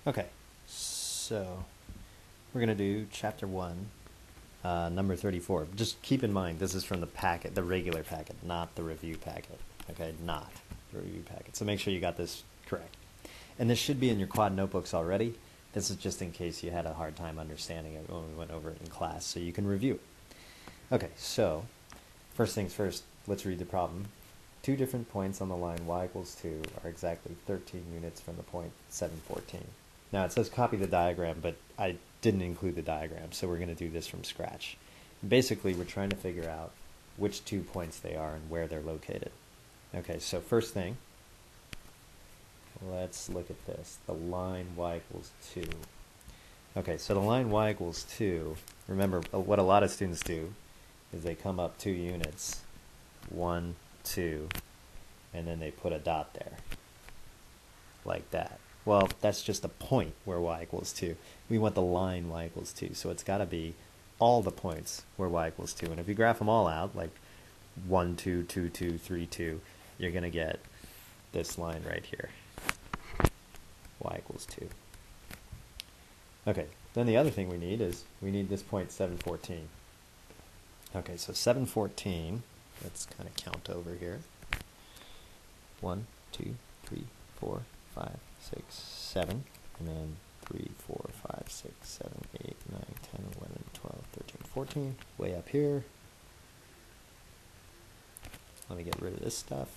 Okay, so we're going to do chapter 1, number 34. Just keep in mind, this is from the packet, the regular packet, not the review packet. Okay, not the review packet. So make sure you got this correct. And this should be in your quad notebooks already. This is just in case you had a hard time understanding it when we went over it in class, so you can review it. Okay, so first things first, let's read the problem. Two different points on the line y equals 2 are exactly 13 units from the point 714. Now it says copy the diagram, but I didn't include the diagram, so we're going to do this from scratch. Basically, we're trying to figure out which 2 points they are and where they're located. Okay, so first thing, let's look at this. The line y equals 2. Okay, so the line y equals 2, remember what a lot of students do is they come up 2 units, 1, 2, and then they put a dot there, like that. Well, that's just a point where y equals 2. We want the line y equals 2, so it's got to be all the points where y equals 2. And if you graph them all out, like 1, 2, 2, 2, 3, 2, you're going to get this line right here, y equals 2. Okay, then the other thing we need is we need this point 714. Okay, so 714, let's kind of count over here. 1, 2, 3, 4, 5, 6, 7, and then 3, 4, 5, 6, 7, 8, 9, 10, 11, 12, 13, 14, way up here. Let me get rid of this stuff.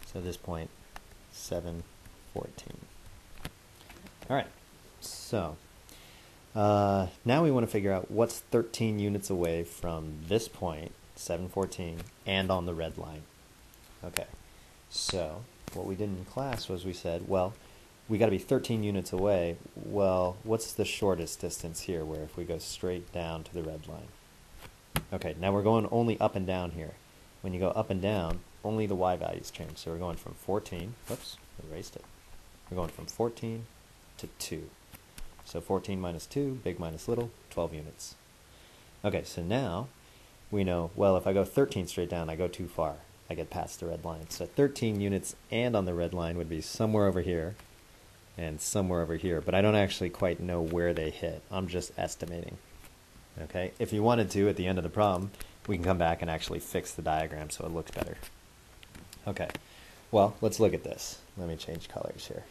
So this point, 7, 14. All right, so now we want to figure out what's 13 units away from this point, 714, and on the red line. Okay, so what we did in class was we said, well, we got to be 13 units away. Well, what's the shortest distance here, where if we go straight down to the red line? Okay, now we're going only up and down here. When you go up and down, only the y values change. So we're going from 14, whoops, erased it. We're going from 14 to 2. So 14 minus 2, big minus little, 12 units. Okay, so now we know, well, if I go 13 straight down, I go too far. I get past the red line. So 13 units and on the red line would be somewhere over here and somewhere over here, but I don't actually quite know where they hit. I'm just estimating. Okay, if you wanted to, at the end of the problem, we can come back and actually fix the diagram so it looks better. Okay, well, let's look at this. Let me change colors here.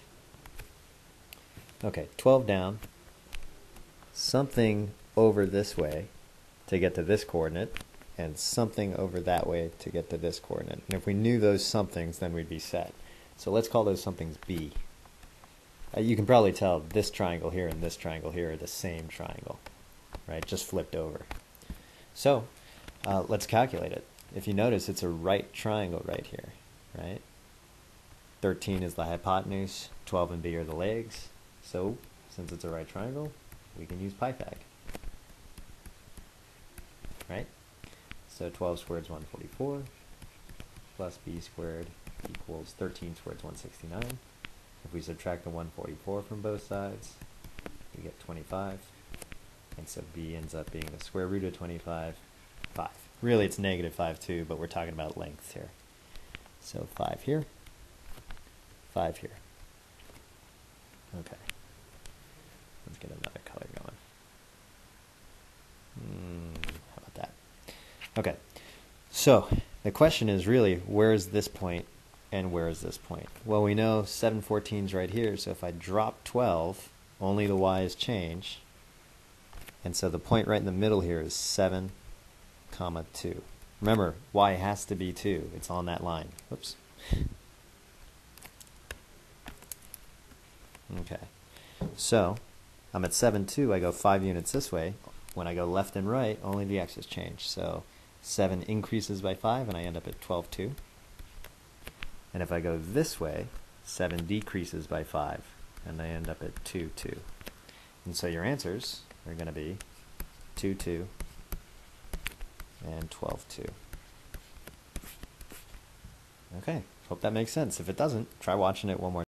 Okay, 12 down, something over this way to get to this coordinate, and something over that way to get to this coordinate. And if we knew those somethings, then we'd be set. So let's call those somethings B. You can probably tell this triangle here and this triangle here are the same triangle, right? Just flipped over. So let's calculate it. If you notice, it's a right triangle right here, right? 13 is the hypotenuse, 12 and B are the legs. So since it's a right triangle, we can use PyFag, right? So 12 squared is 144, plus B squared equals 13 squared is 169. If we subtract the 144 from both sides, we get 25. And so B ends up being the square root of 25, 5. Really, it's negative 5 too, but we're talking about lengths here. So 5 here, 5 here. Okay. Let's get another color going. How about that? Okay. So the question is really, where is this point and where is this point? Well, we know 714 is right here, so if I drop 12, only the y's change. And so the point right in the middle here is 7, 2. Remember, y has to be 2. It's on that line. Whoops. Okay. So I'm at 7, 2. I go 5 units this way. When I go left and right, only the x's change. So 7 increases by 5, and I end up at 12, 2. And if I go this way, 7 decreases by 5, and I end up at 2, 2. And so your answers are going to be 2, 2, and 12, 2. Okay, hope that makes sense. If it doesn't, try watching it one more time.